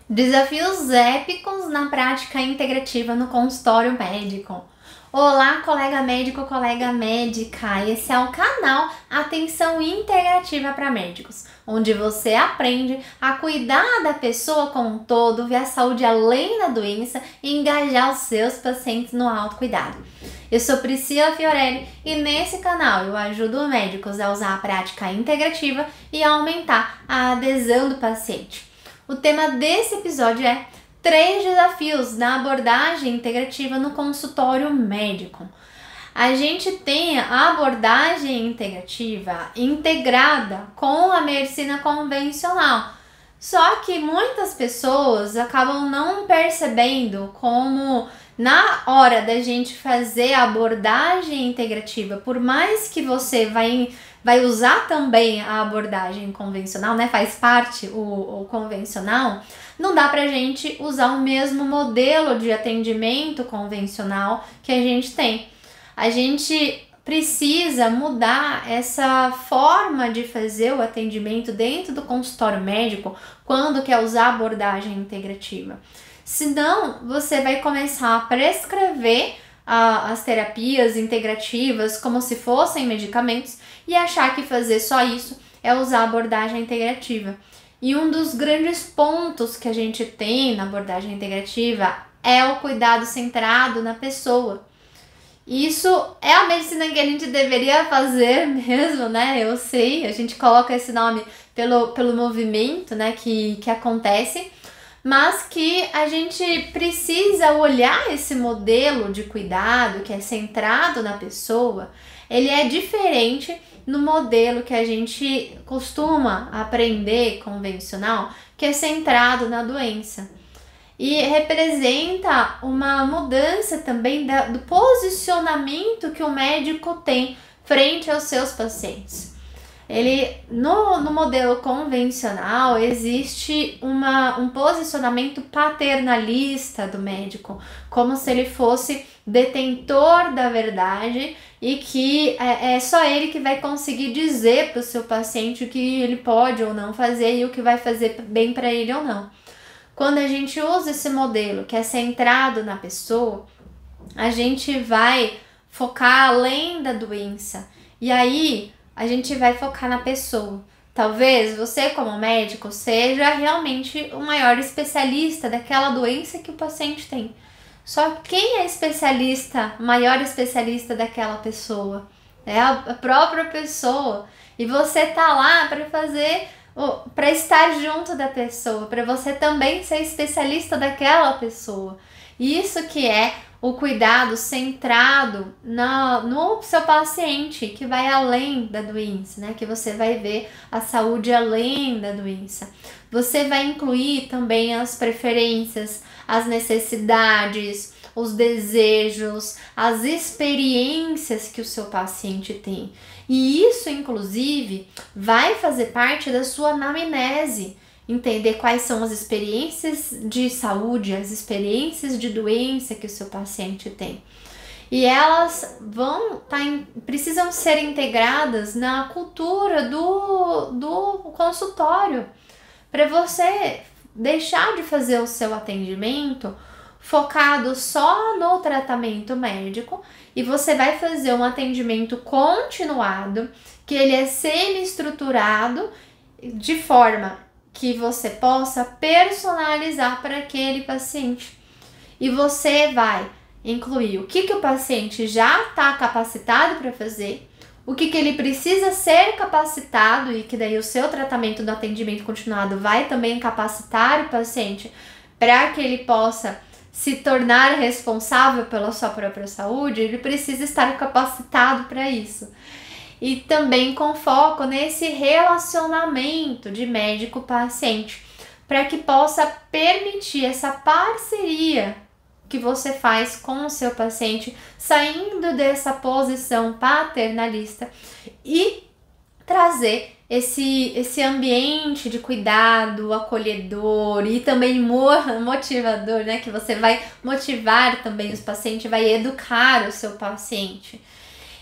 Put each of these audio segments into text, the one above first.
Desafios épicos na prática integrativa no consultório médico. Olá, colega médico, colega médica. Esse é o canal Atenção Integrativa para Médicos, onde você aprende a cuidar da pessoa como um todo, ver a saúde além da doença e engajar os seus pacientes no autocuidado. Eu sou Priscila Fiorelli e nesse canal eu ajudo médicos a usar a prática integrativa e a aumentar a adesão do paciente. O tema desse episódio é 3 desafios na abordagem integrativa no consultório médico. A gente tem a abordagem integrativa integrada com a medicina convencional. Só que muitas pessoas acabam não percebendo como na hora da gente fazer a abordagem integrativa, por mais que você vai usar também a abordagem convencional, né? Faz parte o convencional, não dá pra gente usar o mesmo modelo de atendimento convencional que a gente tem. A gente precisa mudar essa forma de fazer o atendimento dentro do consultório médico quando quer usar a abordagem integrativa. Senão, você vai começar a prescrever as terapias integrativas como se fossem medicamentos e achar que fazer só isso é usar a abordagem integrativa. E um dos grandes pontos que a gente tem na abordagem integrativa é o cuidado centrado na pessoa. Isso é a medicina que a gente deveria fazer mesmo, né? Eu sei, a gente coloca esse nome pelo movimento, né, que acontece, mas que a gente precisa olhar esse modelo de cuidado que é centrado na pessoa. Ele é diferente no modelo que a gente costuma aprender convencional, que é centrado na doença. E representa uma mudança também do posicionamento que o médico tem frente aos seus pacientes. No modelo convencional existe um posicionamento paternalista do médico, como se ele fosse detentor da verdade e que é só ele que vai conseguir dizer para o seu paciente o que ele pode ou não fazer e o que vai fazer bem para ele ou não. Quando a gente usa esse modelo que é centrado na pessoa, a gente vai focar além da doença. E aí, a gente vai focar na pessoa. Talvez você, como médico, seja realmente o maior especialista daquela doença que o paciente tem. Só que quem é especialista, maior especialista daquela pessoa? É a própria pessoa. E você tá lá para estar junto da pessoa, para você também ser especialista daquela pessoa. Isso que é o cuidado centrado no seu paciente, que vai além da doença, né? Que você vai ver a saúde além da doença. Você vai incluir também as preferências, as necessidades, os desejos, as experiências que o seu paciente tem. E isso, inclusive, vai fazer parte da sua anamnese. Entender quais são as experiências de saúde, as experiências de doença que o seu paciente tem. E elas precisam ser integradas na cultura do consultório, para você deixar de fazer o seu atendimento focado só no tratamento médico e você vai fazer um atendimento continuado, que ele é semi-estruturado de forma que você possa personalizar para aquele paciente. E você vai incluir o que o paciente já está capacitado para fazer, o que ele precisa ser capacitado e que daí o seu tratamento do atendimento continuado vai também capacitar o paciente para que ele possa se tornar responsável pela sua própria saúde, ele precisa estar capacitado para isso. E também com foco nesse relacionamento de médico-paciente, para que possa permitir essa parceria que você faz com o seu paciente, saindo dessa posição paternalista e trazer esse ambiente de cuidado, acolhedor e também motivador, né? Que você vai motivar também os pacientes, vai educar o seu paciente.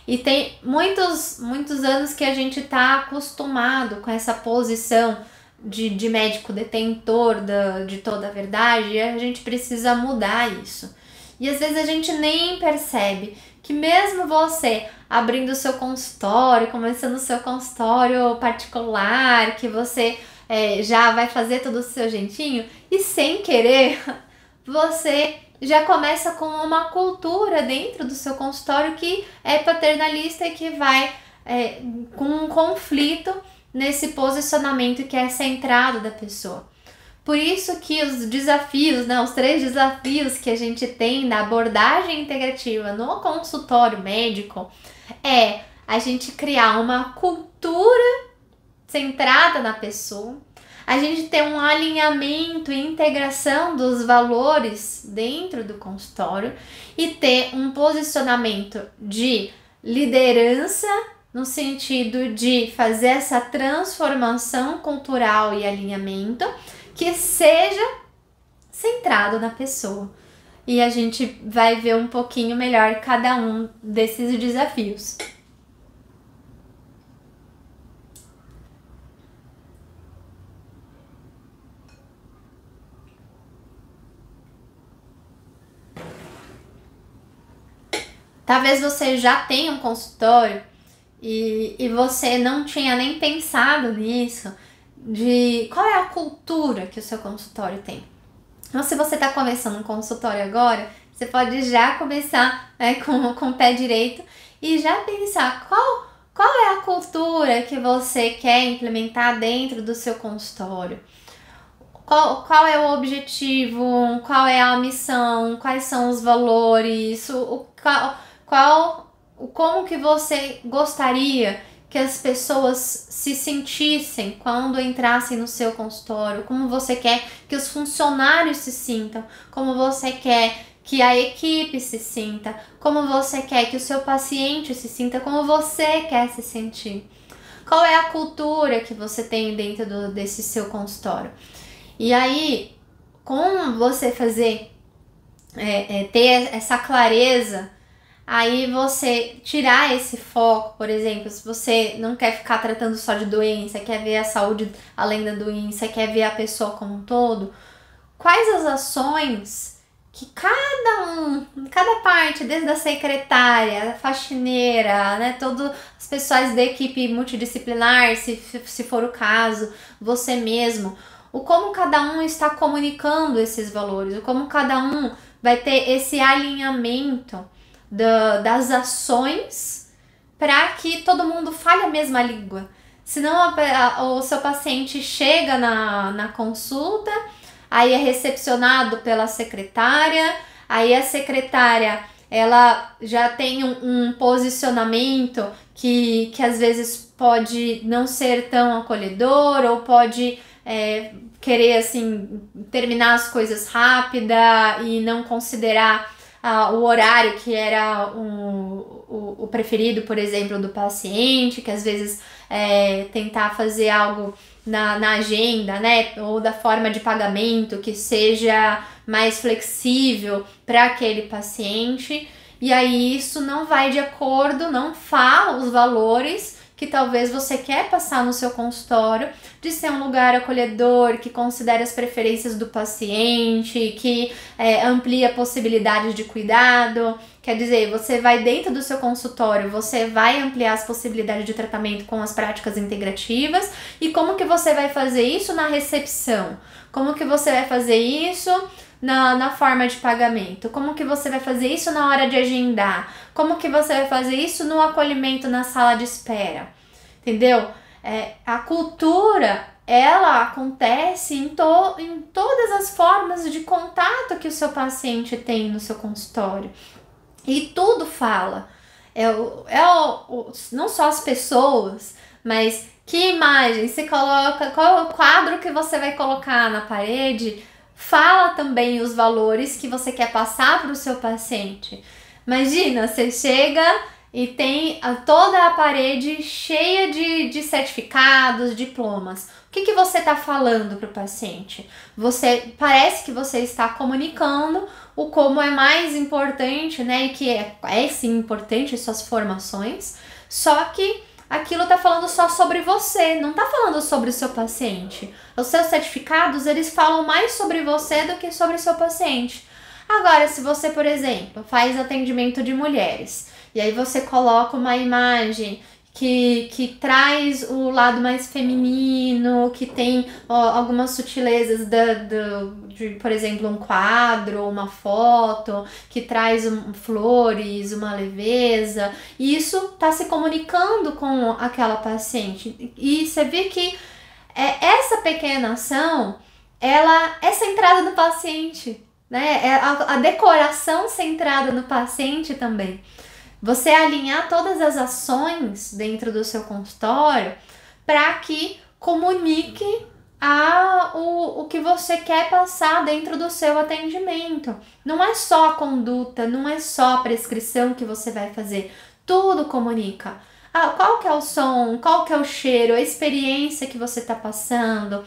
E tem muitos anos que a gente está acostumado com essa posição de médico detentor de toda a verdade, e a gente precisa mudar isso. E às vezes a gente nem percebe que mesmo você abrindo o seu consultório, começando o seu consultório particular, que você já vai fazer tudo do seu jeitinho, e sem querer, você já começa com uma cultura dentro do seu consultório que é paternalista e que vai com um conflito nesse posicionamento que é centrado da pessoa. Por isso que os desafios, né, os 3 desafios que a gente tem da abordagem integrativa no consultório médico é a gente criar uma cultura centrada na pessoa, a gente ter um alinhamento e integração dos valores dentro do consultório e ter um posicionamento de liderança no sentido de fazer essa transformação cultural e alinhamento que seja centrado na pessoa. E a gente vai ver um pouquinho melhor cada um desses desafios. Talvez você já tenha um consultório e você não tinha nem pensado nisso, de qual é a cultura que o seu consultório tem. Então, se você está começando um consultório agora, você pode já começar com o pé direito e já pensar qual é a cultura que você quer implementar dentro do seu consultório. Qual é o objetivo, qual é a missão, quais são os valores, como que você gostaria que as pessoas se sentissem quando entrassem no seu consultório, como você quer que os funcionários se sintam, como você quer que a equipe se sinta, como você quer que o seu paciente se sinta, como você quer se sentir. Qual é a cultura que você tem dentro desse seu consultório? E aí, com você ter essa clareza, aí você tirar esse foco, por exemplo, se você não quer ficar tratando só de doença, quer ver a saúde além da doença, quer ver a pessoa como um todo, quais as ações que cada parte, desde a secretária, a faxineira, né, todas as pessoas da equipe multidisciplinar, se for o caso, você mesmo, como cada um está comunicando esses valores, como cada um vai ter esse alinhamento das ações para que todo mundo fale a mesma língua. Senão o seu paciente chega na consulta, aí é recepcionado pela secretária, aí a secretária ela já tem um posicionamento que às vezes pode não ser tão acolhedor ou pode querer assim terminar as coisas rápida e não considerar o horário que era o preferido, por exemplo, do paciente, que às vezes tentar fazer algo na agenda, né, ou da forma de pagamento que seja mais flexível para aquele paciente, e aí isso não vai de acordo, não fala os valores que talvez você quer passar no seu consultório, de ser um lugar acolhedor, que considere as preferências do paciente, que amplia possibilidades de cuidado. Quer dizer, você vai dentro do seu consultório, você vai ampliar as possibilidades de tratamento com as práticas integrativas. E como que você vai fazer isso na recepção? Como que você vai fazer isso na forma de pagamento? Como que você vai fazer isso na hora de agendar? Como que você vai fazer isso no acolhimento na sala de espera? Entendeu? A cultura, ela acontece em todas as formas de contato que o seu paciente tem no seu consultório. E tudo fala. Não só as pessoas, mas que imagem você coloca, qual é o quadro que você vai colocar na parede, fala também os valores que você quer passar para o seu paciente. Imagina, você chega e tem toda a parede cheia de certificados, diplomas. O que você está falando para o paciente? Parece que você está comunicando o como é mais importante, né? E que é sim importante suas formações, só que aquilo tá falando só sobre você, não tá falando sobre o seu paciente. Os seus certificados, eles falam mais sobre você do que sobre o seu paciente. Agora, se você, por exemplo, faz atendimento de mulheres, e aí você coloca uma imagem que traz o lado mais feminino, que tem algumas sutilezas de, por exemplo, um quadro, uma foto, que traz flores, uma leveza, e isso está se comunicando com aquela paciente. E você vê que essa pequena ação, ela é centrada no paciente, né? A decoração centrada no paciente também. Você alinhar todas as ações dentro do seu consultório para que comunique o que você quer passar dentro do seu atendimento. Não é só a conduta, não é só a prescrição que você vai fazer. Tudo comunica. Qual que é o som, qual que é o cheiro, a experiência que você está passando,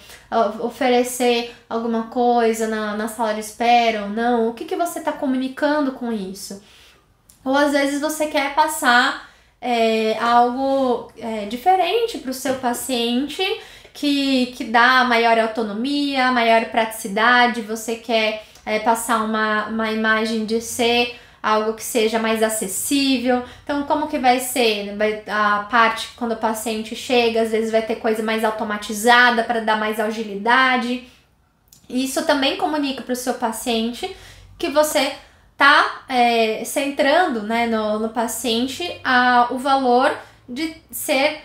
oferecer alguma coisa na sala de espera ou não, o que você está comunicando com isso? Ou às vezes você quer passar algo diferente para o seu paciente que dá maior autonomia, maior praticidade, você quer passar uma imagem de ser algo que seja mais acessível. Então, como que vai ser? A parte quando o paciente chega, às vezes vai ter coisa mais automatizada para dar mais agilidade. Isso também comunica para o seu paciente que você tá centrando, né, no paciente o valor de ser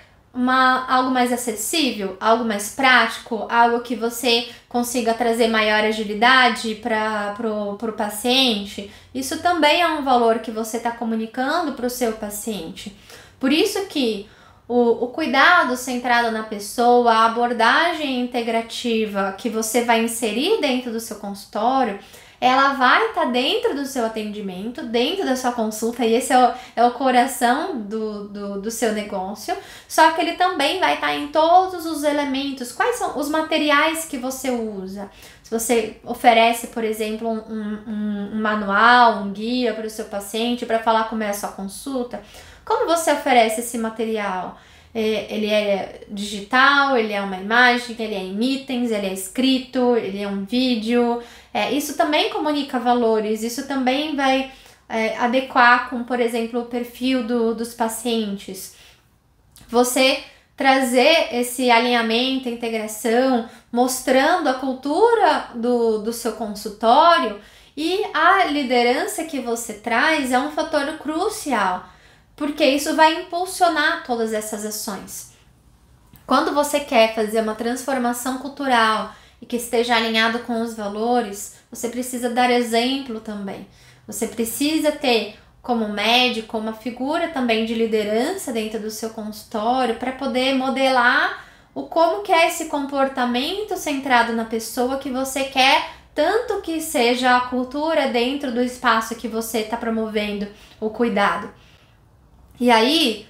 algo mais acessível, algo mais prático, algo que você consiga trazer maior agilidade para pro paciente. Isso também é um valor que você está comunicando para o seu paciente. Por isso que o cuidado centrado na pessoa, a abordagem integrativa que você vai inserir dentro do seu consultório, ela vai estar dentro do seu atendimento, dentro da sua consulta, e esse é o coração do seu negócio, só que ele também vai estar em todos os elementos. Quais são os materiais que você usa? Se você oferece, por exemplo, um manual, um guia para o seu paciente para falar como é a sua consulta, como você oferece esse material? Ele é digital, ele é uma imagem, ele é em itens, ele é escrito, ele é um vídeo. Isso também comunica valores, isso também vai adequar com, por exemplo, o perfil dos pacientes. Você trazer esse alinhamento, integração, mostrando a cultura do seu consultório, e a liderança que você traz é um fator crucial, porque isso vai impulsionar todas essas ações. Quando você quer fazer uma transformação cultural e que esteja alinhado com os valores, você precisa dar exemplo também. Você precisa ter, como médico, uma figura também de liderança dentro do seu consultório para poder modelar como que é esse comportamento centrado na pessoa que você quer, tanto que seja a cultura dentro do espaço que você está promovendo o cuidado. E aí,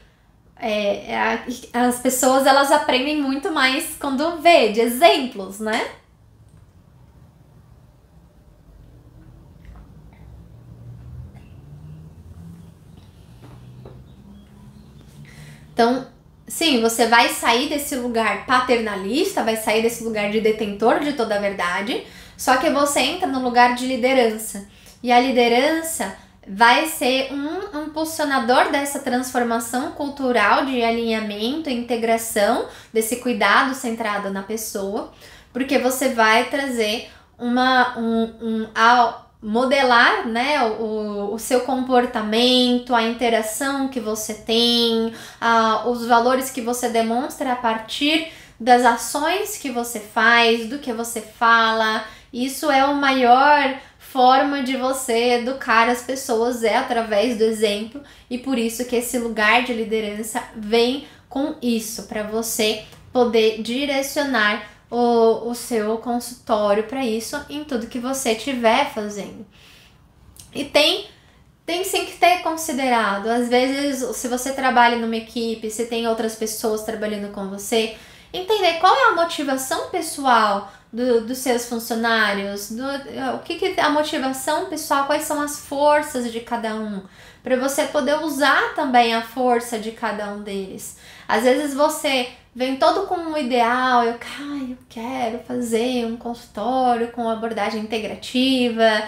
as pessoas, elas aprendem muito mais quando vê de exemplos, né? Então, sim, você vai sair desse lugar paternalista, vai sair desse lugar de detentor de toda a verdade, só que você entra no lugar de liderança. E a liderança vai ser um impulsionador dessa transformação cultural de alinhamento e integração, desse cuidado centrado na pessoa, porque você vai trazer modelar, né, o seu comportamento, a interação que você tem, os valores que você demonstra a partir das ações que você faz, do que você fala. Isso é a maior forma de você educar as pessoas, através do exemplo, e por isso que esse lugar de liderança vem com isso, para você poder direcionar o seu consultório para isso em tudo que você estiver fazendo. E tem sim que ter considerado, às vezes, se você trabalha numa equipe, se tem outras pessoas trabalhando com você, entender qual é a motivação pessoal dos seus funcionários, a motivação pessoal, quais são as forças de cada um, para você poder usar também a força de cada um deles. Às vezes você vem todo com um ideal, eu quero fazer um consultório com abordagem integrativa.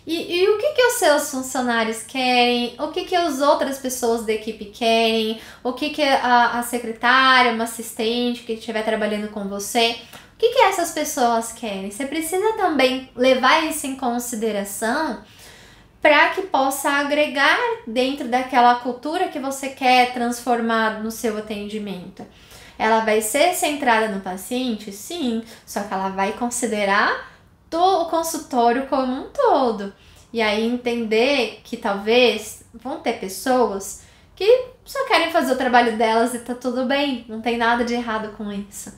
E o que os seus funcionários querem? O que as outras pessoas da equipe querem? O que a secretária, uma assistente que estiver trabalhando com você, o que essas pessoas querem? Você precisa também levar isso em consideração para que possa agregar dentro daquela cultura que você quer transformar no seu atendimento. Ela vai ser centrada no paciente? Sim, só que ela vai considerar o consultório como um todo. E aí entender que talvez vão ter pessoas que só querem fazer o trabalho delas e tá tudo bem, não tem nada de errado com isso.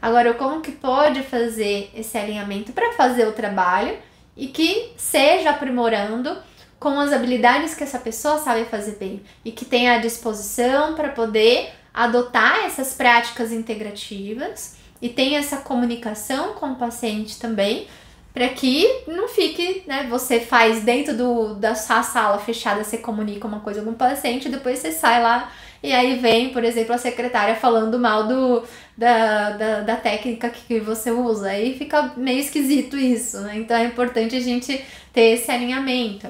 Agora, como que pode fazer esse alinhamento para fazer o trabalho e que seja aprimorando com as habilidades que essa pessoa sabe fazer bem e que tenha a disposição para poder adotar essas práticas integrativas e tenha essa comunicação com o paciente também, para que não fique, né, você faz dentro da sua sala fechada, você comunica uma coisa com o paciente, depois você sai lá e aí vem, por exemplo, a secretária falando mal da técnica que você usa, aí fica meio esquisito isso, né? Então é importante a gente ter esse alinhamento.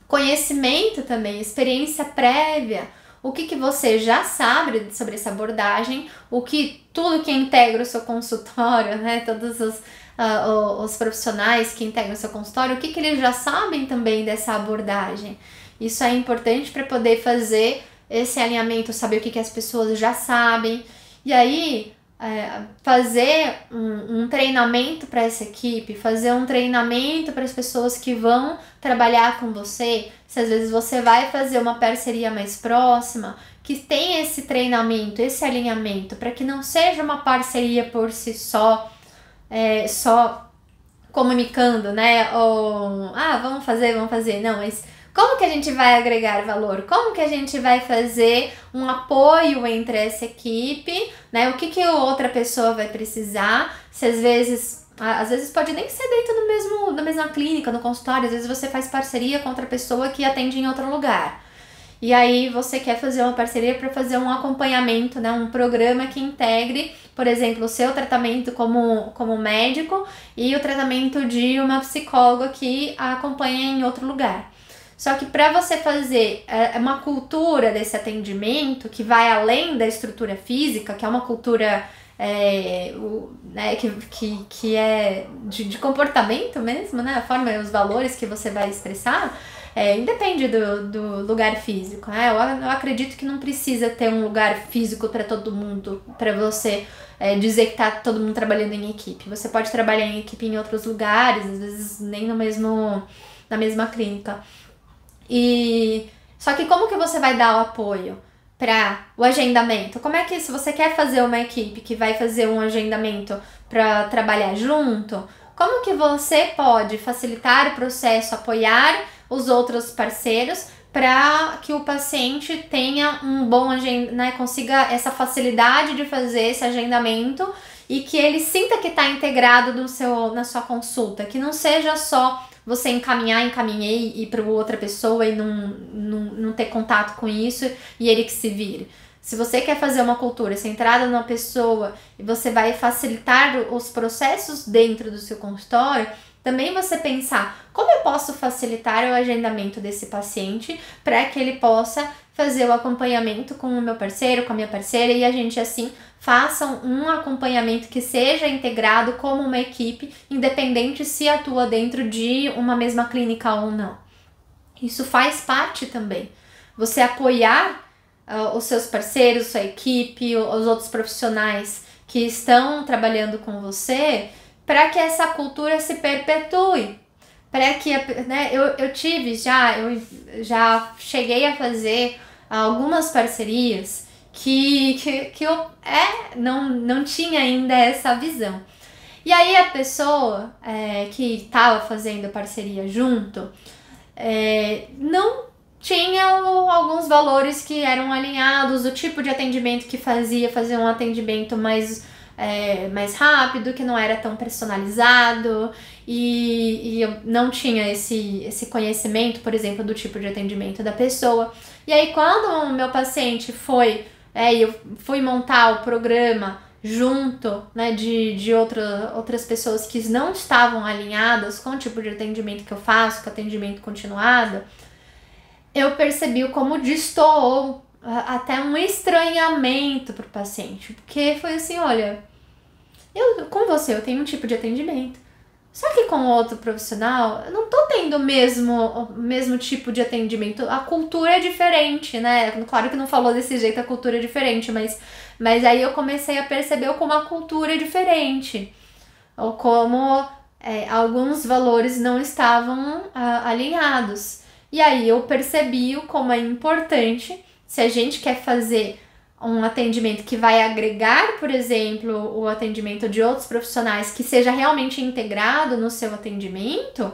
Conhecimento também, experiência prévia, o que você já sabe sobre essa abordagem, tudo que integra o seu consultório, né, todos os profissionais que integram o seu consultório, o que eles já sabem também dessa abordagem. Isso é importante para poder fazer esse alinhamento, saber o que as pessoas já sabem. E aí, fazer um treinamento para essa equipe, fazer um treinamento para as pessoas que vão trabalhar com você. Se às vezes você vai fazer uma parceria mais próxima, que tenha esse treinamento, esse alinhamento, para que não seja uma parceria por si só, só comunicando, né? Ou, vamos fazer. Não, mas como que a gente vai agregar valor? Como que a gente vai fazer um apoio entre essa equipe, né? O que outra pessoa vai precisar? Se às vezes pode nem ser dentro da mesma clínica, no consultório, às vezes você faz parceria com outra pessoa que atende em outro lugar. E aí você quer fazer uma parceria para fazer um acompanhamento, né? Um programa que integre, por exemplo, o seu tratamento como médico e o tratamento de uma psicóloga que a acompanha em outro lugar. Só que para você fazer uma cultura desse atendimento que vai além da estrutura física, que é uma cultura né, que é de comportamento mesmo, né? A forma e os valores que você vai expressar, independe do lugar físico, né? Eu acredito que não precisa ter um lugar físico para todo mundo, para você dizer que tá todo mundo trabalhando em equipe. Você pode trabalhar em equipe em outros lugares, às vezes nem na mesma clínica. Só que como que você vai dar o apoio para o agendamento? Como é que, se você quer fazer uma equipe que vai fazer um agendamento para trabalhar junto, como que você pode facilitar o processo, apoiar os outros parceiros para que o paciente tenha um bom agendamento, né, consiga essa facilidade de fazer esse agendamento e que ele sinta que está integrado na sua consulta, que não seja só você encaminhei e para outra pessoa e não ter contato com isso e ele que se vire. Se você quer fazer uma cultura centrada numa pessoa e você vai facilitar os processos dentro do seu consultório, também você pensar como eu posso facilitar o agendamento desse paciente para que ele possa fazer o acompanhamento com o meu parceiro, com a minha parceira e a gente assim faça um acompanhamento que seja integrado como uma equipe, independente se atua dentro de uma mesma clínica ou não. Isso faz parte também. Você apoiar os seus parceiros, sua equipe, os outros profissionais que estão trabalhando com você, para que essa cultura se perpetue. Para que, né, eu já cheguei a fazer algumas parcerias que eu não tinha ainda essa visão. E aí a pessoa que estava fazendo parceria junto não tinha alguns valores que eram alinhados, o tipo de atendimento que fazia um atendimento mais mais rápido, que não era tão personalizado, e eu não tinha esse conhecimento, por exemplo, do tipo de atendimento da pessoa. E aí, quando o meu paciente eu fui montar o programa junto, né, de outras pessoas que não estavam alinhadas com o tipo de atendimento que eu faço, com atendimento continuado, eu percebi como destoou até um estranhamento pro paciente, porque foi assim, olha, com você eu tenho um tipo de atendimento, só que com outro profissional eu não tô tendo o mesmo tipo de atendimento, a cultura é diferente, né? Claro que não falou desse jeito, a cultura é diferente, mas aí eu comecei a perceber como a cultura é diferente, ou como alguns valores não estavam alinhados. E aí eu percebi como é importante, se a gente quer fazer um atendimento que vai agregar, por exemplo, o atendimento de outros profissionais, que seja realmente integrado no seu atendimento,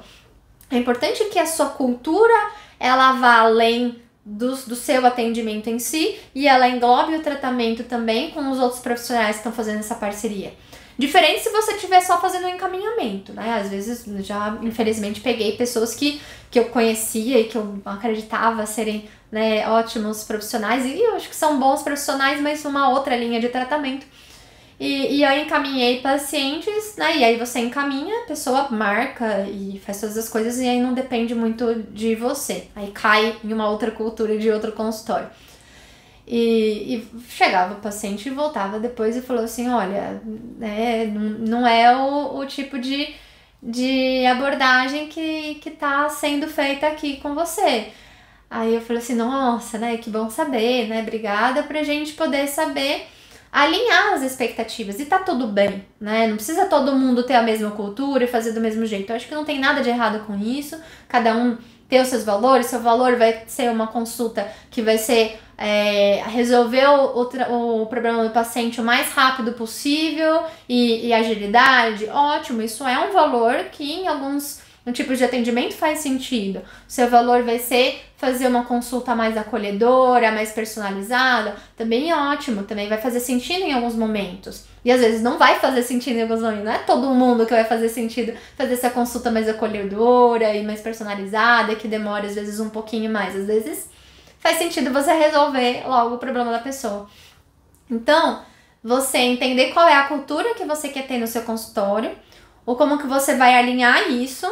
é importante que a sua cultura ela vá além do seu atendimento em si e ela englobe o tratamento também com os outros profissionais que estão fazendo essa parceria. Diferente se você estiver só fazendo um encaminhamento, né? Às vezes, já, infelizmente, peguei pessoas que eu conhecia e que eu acreditava serem, né, ótimos profissionais, e eu acho que são bons profissionais, mas uma outra linha de tratamento. E eu encaminhei pacientes, né? E aí você encaminha, a pessoa marca e faz todas as coisas, e aí não depende muito de você. Aí cai em uma outra cultura de outro consultório. E chegava o paciente e voltava depois e falou assim, olha, não é o tipo de abordagem que tá sendo feita aqui com você. Aí eu falei assim, nossa, né, que bom saber, né, obrigada, pra gente poder saber alinhar as expectativas, e tá tudo bem, né, não precisa todo mundo ter a mesma cultura e fazer do mesmo jeito, eu acho que não tem nada de errado com isso, cada um ter os seus valores, seu valor vai ser uma consulta que vai ser resolver o problema do paciente o mais rápido possível e agilidade, ótimo, isso é um valor que em alguns tipos de atendimento faz sentido. O seu valor vai ser fazer uma consulta mais acolhedora, mais personalizada, também é ótimo, também vai fazer sentido em alguns momentos. E às vezes não vai fazer sentido em alguns momentos, não é todo mundo que vai fazer sentido fazer essa consulta mais acolhedora e mais personalizada, que demora às vezes um pouquinho mais, às vezes faz sentido você resolver logo o problema da pessoa. Então, você entender qual é a cultura que você quer ter no seu consultório, ou como que você vai alinhar isso,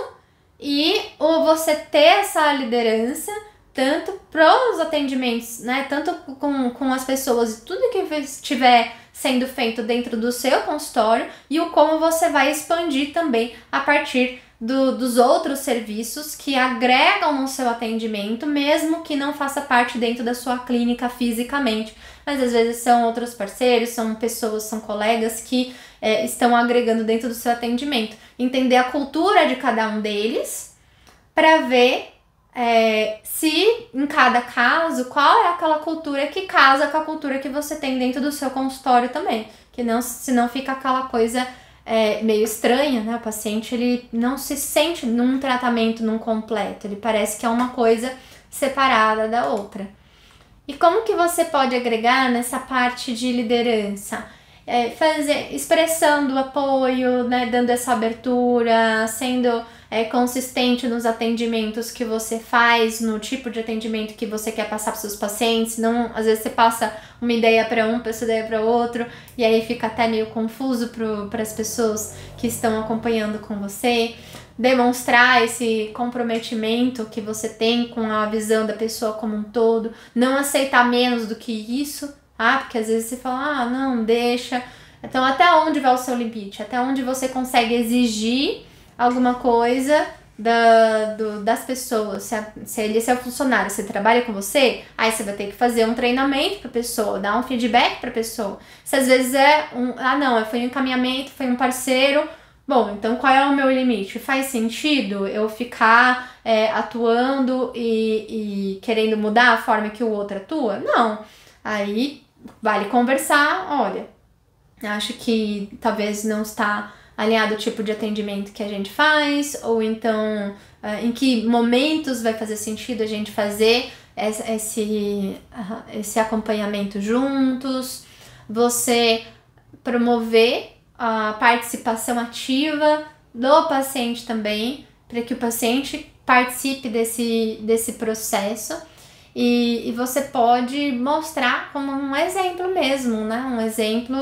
ou você ter essa liderança, tanto para os atendimentos, né, tanto com as pessoas e tudo que estiver sendo feito dentro do seu consultório, e o como você vai expandir também a partir dos outros serviços que agregam no seu atendimento, mesmo que não faça parte dentro da sua clínica fisicamente, mas às vezes são outros parceiros, são pessoas, são colegas que estão agregando dentro do seu atendimento. Entender a cultura de cada um deles para ver se em cada caso, qual é aquela cultura que casa com a cultura que você tem dentro do seu consultório também, que não, senão fica aquela coisa meio estranha, né? O paciente ele não se sente num tratamento num completo, ele parece que é uma coisa separada da outra. E como que você pode agregar nessa parte de liderança? Expressando apoio, né, dando essa abertura, sendo consistente nos atendimentos que você faz, no tipo de atendimento que você quer passar para os seus pacientes. Não, às vezes você passa uma ideia para um, passa ideia para outro, e aí fica até meio confuso para as pessoas que estão acompanhando com você. Demonstrar esse comprometimento que você tem com a visão da pessoa como um todo, não aceitar menos do que isso, porque às vezes você fala, não, deixa. Então, até onde vai o seu limite? Até onde você consegue exigir alguma coisa das pessoas? Se ele é o funcionário, você trabalha com você, aí você vai ter que fazer um treinamento pra pessoa, dar um feedback pra pessoa. Se às vezes foi um encaminhamento, foi um parceiro, bom, então qual é o meu limite? Faz sentido eu ficar atuando e querendo mudar a forma que o outro atua? Não. Aí vale conversar, olha, acho que talvez não está alinhado o tipo de atendimento que a gente faz, ou então em que momentos vai fazer sentido a gente fazer esse acompanhamento juntos. Você promover a participação ativa do paciente também, para que o paciente participe desse processo. E você pode mostrar como um exemplo mesmo, né? Um exemplo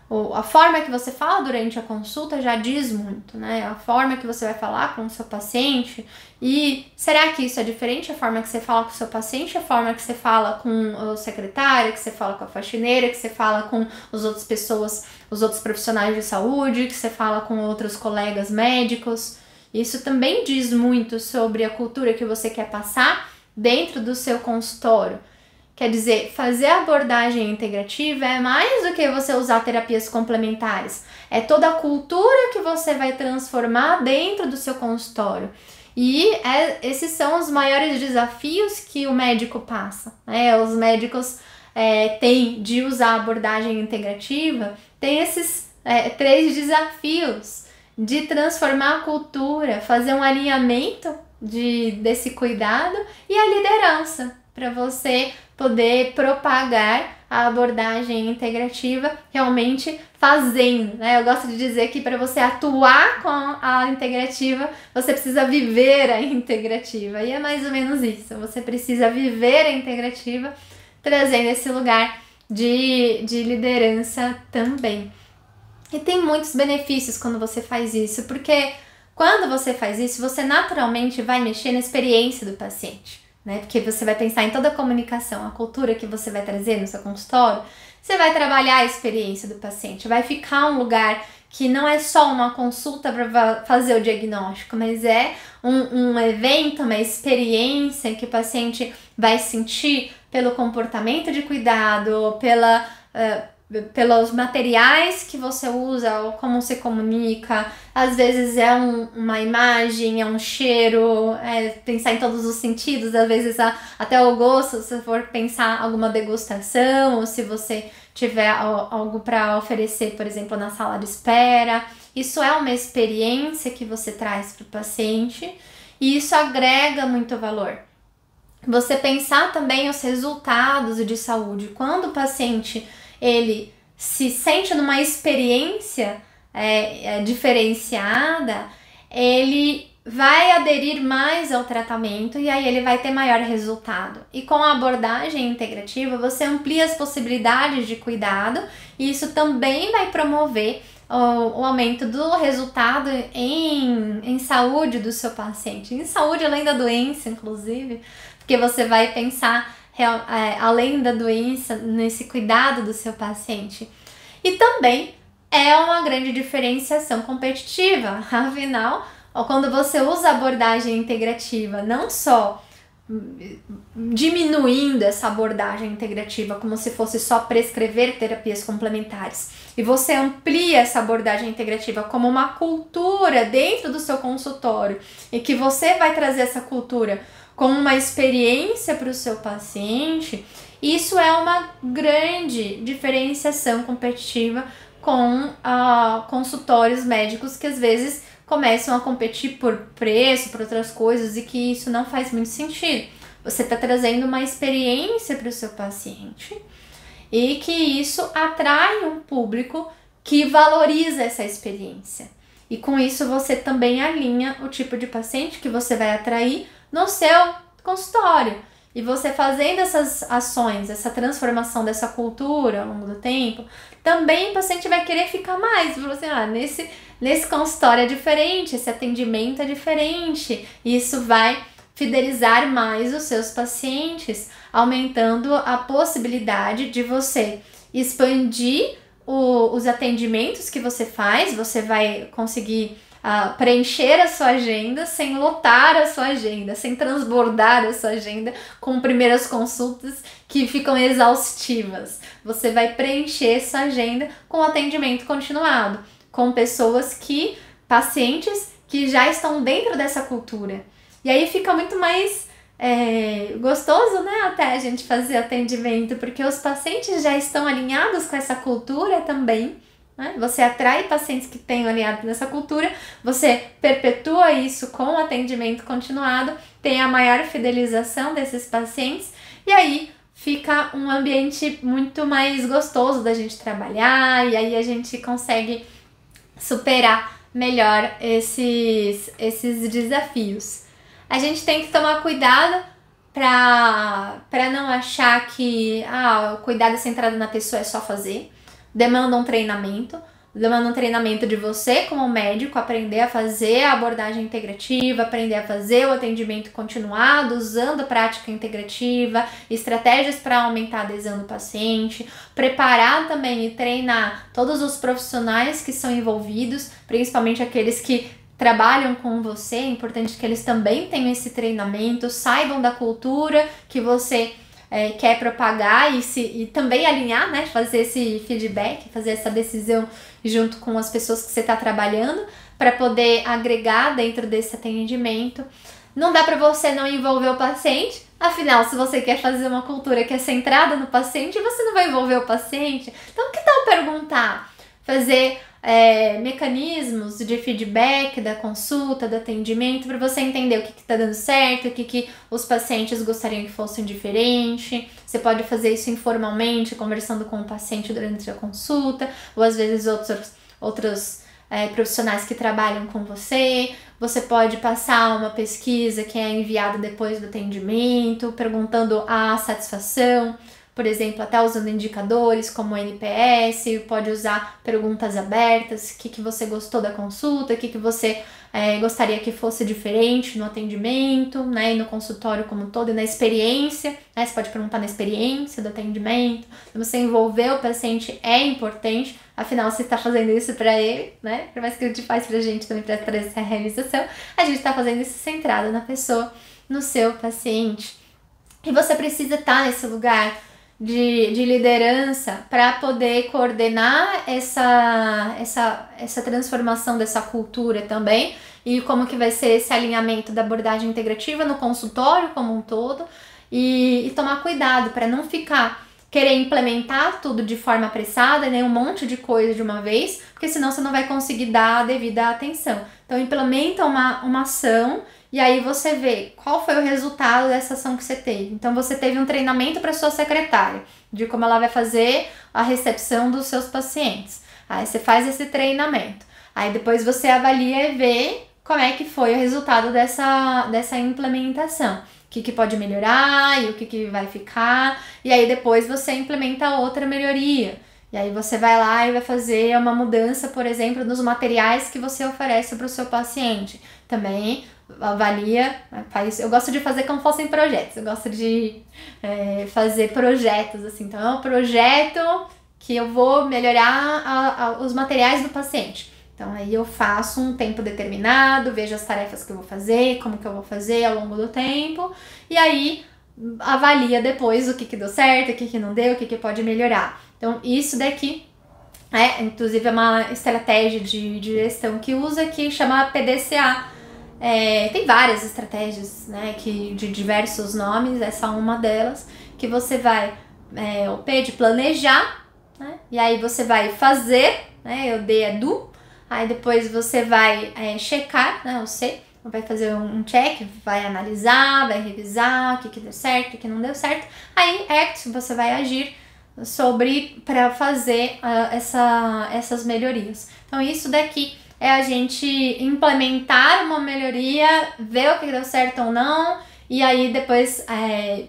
a forma que você fala durante a consulta já diz muito, né? A forma que você vai falar com o seu paciente. E será que isso é diferente? A forma que você fala com o seu paciente, a forma que você fala com o secretário, que você fala com a faxineira, que você fala com as outras pessoas, os outros profissionais de saúde, que você fala com outros colegas médicos. Isso também diz muito sobre a cultura que você quer passar dentro do seu consultório. Quer dizer, fazer a abordagem integrativa é mais do que você usar terapias complementares. É toda a cultura que você vai transformar dentro do seu consultório. E esses são os maiores desafios que o médico passa, né? Os médicos têm de usar a abordagem integrativa, tem esses 3 desafios de transformar a cultura, fazer um alinhamento desse cuidado e a liderança, para você poder propagar a abordagem integrativa realmente fazendo, né? Eu gosto de dizer que para você atuar com a integrativa, você precisa viver a integrativa. E é mais ou menos isso. Você precisa viver a integrativa, trazendo esse lugar de liderança também. E tem muitos benefícios quando você faz isso, porque quando você faz isso, você naturalmente vai mexer na experiência do paciente, né? Porque você vai pensar em toda a comunicação, a cultura que você vai trazer no seu consultório, você vai trabalhar a experiência do paciente, vai ficar um lugar que não é só uma consulta para fazer o diagnóstico, mas é um evento, uma experiência que o paciente vai sentir pelo comportamento de cuidado, pelos materiais que você usa, ou como se comunica. Às vezes é uma imagem, é um cheiro, pensar em todos os sentidos, às vezes até o gosto, se for pensar alguma degustação, ou se você tiver algo para oferecer, por exemplo, na sala de espera. Isso é uma experiência que você traz para o paciente e isso agrega muito valor. Você pensar também os resultados de saúde. Quando o paciente ele se sente numa experiência diferenciada, ele vai aderir mais ao tratamento e aí ele vai ter maior resultado. E com a abordagem integrativa, você amplia as possibilidades de cuidado e isso também vai promover o aumento do resultado em saúde do seu paciente, em saúde além da doença, inclusive, porque você vai pensar além da doença, nesse cuidado do seu paciente. E também é uma grande diferenciação competitiva, afinal, quando você usa a abordagem integrativa, não só diminuindo essa abordagem integrativa como se fosse só prescrever terapias complementares, e você amplia essa abordagem integrativa como uma cultura dentro do seu consultório, e que você vai trazer essa cultura como uma experiência para o seu paciente, isso é uma grande diferenciação competitiva com consultórios médicos que às vezes começam a competir por preço, por outras coisas, e que isso não faz muito sentido. Você está trazendo uma experiência para o seu paciente e que isso atrai um público que valoriza essa experiência. E com isso você também alinha o tipo de paciente que você vai atrair no seu consultório. E você fazendo essas ações, essa transformação dessa cultura ao longo do tempo, também o paciente vai querer ficar mais. Assim, nesse consultório é diferente, esse atendimento é diferente. E isso vai fidelizar mais os seus pacientes, aumentando a possibilidade de você expandir os atendimentos que você faz. Você vai conseguir preencher a sua agenda sem lotar a sua agenda, sem transbordar a sua agenda com primeiras consultas que ficam exaustivas. Você vai preencher sua agenda com atendimento continuado, com pacientes que já estão dentro dessa cultura. E aí fica muito mais gostoso, né, até a gente fazer atendimento, porque os pacientes já estão alinhados com essa cultura também. Você atrai pacientes que tenham alinhado nessa cultura, você perpetua isso com o atendimento continuado, tem a maior fidelização desses pacientes, e aí fica um ambiente muito mais gostoso da gente trabalhar, e aí a gente consegue superar melhor esses desafios. A gente tem que tomar cuidado para não achar que o cuidado centrado na pessoa é só fazer. Demanda um treinamento de você como médico, aprender a fazer a abordagem integrativa, aprender a fazer o atendimento continuado, usando prática integrativa, estratégias para aumentar a adesão do paciente, preparar também e treinar todos os profissionais que são envolvidos, principalmente aqueles que trabalham com você. É importante que eles também tenham esse treinamento, saibam da cultura que você quer propagar e também alinhar, né? Fazer esse feedback, fazer essa decisão junto com as pessoas que você está trabalhando para poder agregar dentro desse atendimento. Não dá para você não envolver o paciente, afinal, se você quer fazer uma cultura que é centrada no paciente, você não vai envolver o paciente. Então, que tal perguntar? Fazer mecanismos de feedback da consulta, do atendimento, para você entender o que está dando certo, o que os pacientes gostariam que fossem diferente. Você pode fazer isso informalmente, conversando com o paciente durante a consulta, ou às vezes outros profissionais que trabalham com você. Você pode passar uma pesquisa que é enviada depois do atendimento, perguntando a satisfação, por exemplo, até usando indicadores como o NPS, pode usar perguntas abertas, o que você gostou da consulta, o que você gostaria que fosse diferente no atendimento, né, e no consultório como um todo, e na experiência, né, você pode perguntar na experiência do atendimento. Você envolver o paciente é importante, afinal você está fazendo isso para ele, né, por mais que a gente faz pra gente também para trazer essa realização, a gente está fazendo isso centrado na pessoa, no seu paciente. E você precisa estar nesse lugar de liderança para poder coordenar essa transformação dessa cultura também, e como que vai ser esse alinhamento da abordagem integrativa no consultório como um todo, e tomar cuidado para não ficar querer implementar tudo de forma apressada, né, um monte de coisa de uma vez, porque senão você não vai conseguir dar a devida atenção. Então implementa uma ação, e aí você vê qual foi o resultado dessa ação que você teve. Então você teve um treinamento para sua secretária, de como ela vai fazer a recepção dos seus pacientes. Aí você faz esse treinamento. Aí depois você avalia e vê como é que foi o resultado dessa implementação. O que pode melhorar e o que vai ficar. E aí depois você implementa outra melhoria. E aí você vai lá e vai fazer uma mudança, por exemplo, nos materiais que você oferece para o seu paciente. Também avalia, faz. Eu gosto de fazer como fossem projetos. Eu gosto de fazer projetos, assim. Então é um projeto que eu vou melhorar os materiais do paciente. Então aí eu faço um tempo determinado, vejo as tarefas que eu vou fazer, como que eu vou fazer ao longo do tempo, e aí avalia depois o que deu certo, o que não deu, o que pode melhorar. Então isso daqui inclusive é uma estratégia de gestão que usa, que chama PDCA. Tem várias estratégias, né, de diversos nomes, essa é uma delas, que você vai, o P de planejar, né, e aí você vai fazer, né, o D é do, aí depois você vai checar, né, o C, vai fazer um check, vai analisar, vai revisar o que deu certo, o que não deu certo, aí act, você vai agir para fazer essas melhorias. Então isso daqui é a gente implementar uma melhoria, ver o que deu certo ou não, e aí depois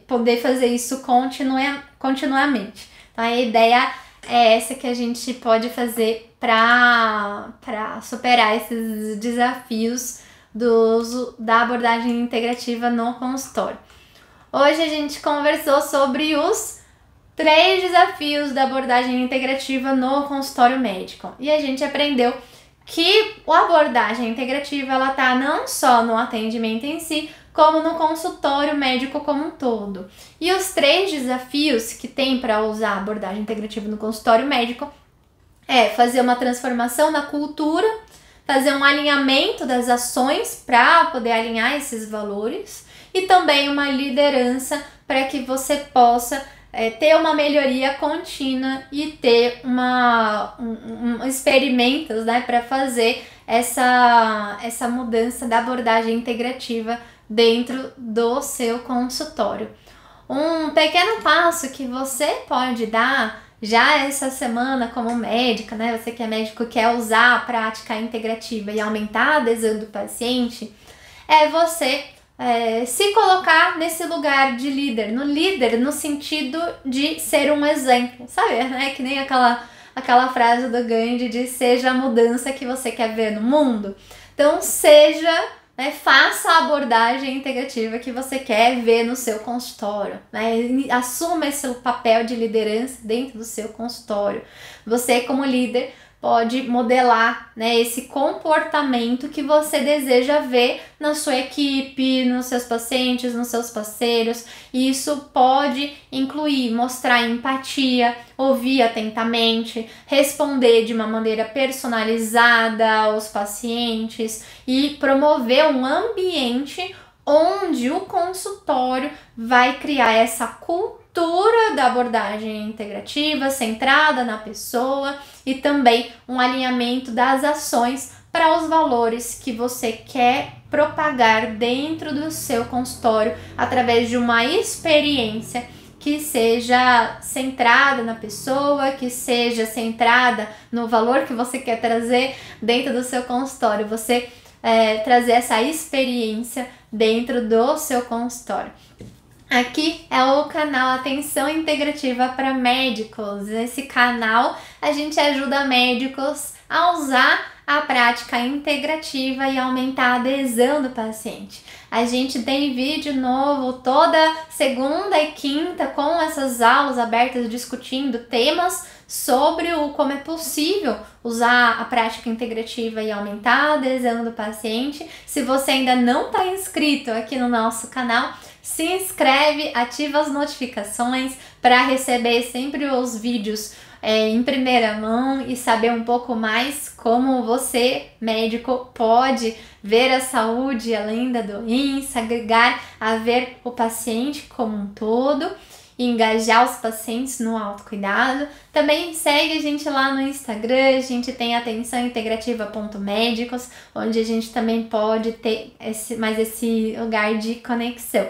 poder fazer isso continuamente. Então a ideia é essa que a gente pode fazer para superar esses desafios da abordagem integrativa no consultório. Hoje a gente conversou sobre os 3 desafios da abordagem integrativa no consultório médico, e a gente aprendeu que a abordagem integrativa ela tá não só no atendimento em si, como no consultório médico como um todo. E os 3 desafios que tem para usar a abordagem integrativa no consultório médico é fazer uma transformação na cultura, fazer um alinhamento das ações para poder alinhar esses valores, e também uma liderança para que você possa ter uma melhoria contínua e ter experimentos, né, para fazer essa mudança da abordagem integrativa dentro do seu consultório. Um pequeno passo que você pode dar já essa semana como médica, né? Você que é médico quer usar a prática integrativa e aumentar a adesão do paciente, é você se colocar nesse lugar de líder no sentido de ser um exemplo, sabe? Né? Que nem aquela frase do Gandhi de seja a mudança que você quer ver no mundo. Então faça a abordagem integrativa que você quer ver no seu consultório, né? Assuma esse papel de liderança dentro do seu consultório. Você, como líder, pode modelar, né, esse comportamento que você deseja ver na sua equipe, nos seus pacientes, nos seus parceiros. E isso pode incluir mostrar empatia, ouvir atentamente, responder de uma maneira personalizada aos pacientes e promover um ambiente onde o consultório vai criar essa cultura da abordagem integrativa, centrada na pessoa, e também um alinhamento das ações para os valores que você quer propagar dentro do seu consultório através de uma experiência que seja centrada na pessoa, que seja centrada no valor que você quer trazer dentro do seu consultório. Você trazer essa experiência dentro do seu consultório. Aqui é o canal Atenção Integrativa para Médicos. Nesse canal a gente ajuda médicos a usar a prática integrativa e aumentar a adesão do paciente. A gente tem vídeo novo toda segunda e quinta com essas aulas abertas discutindo temas sobre como é possível usar a prática integrativa e aumentar a adesão do paciente. Se você ainda não está inscrito aqui no nosso canal, se inscreve, ativa as notificações para receber sempre os vídeos em primeira mão e saber um pouco mais como você, médico, pode ver a saúde além da doença, agregar a ver o paciente como um todo e engajar os pacientes no autocuidado. Também segue a gente lá no Instagram, a gente tem atençãointegrativa.médicos, onde a gente também pode ter esse lugar de conexão.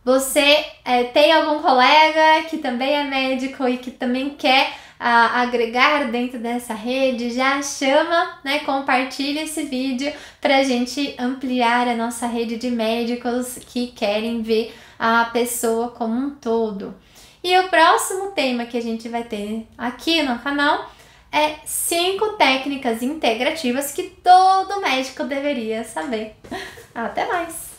Você tem algum colega que também é médico e que também quer agregar dentro dessa rede? Já chama, né? Compartilha esse vídeo para a gente ampliar a nossa rede de médicos que querem ver a pessoa como um todo. E o próximo tema que a gente vai ter aqui no canal é 5 técnicas integrativas que todo médico deveria saber. Até mais!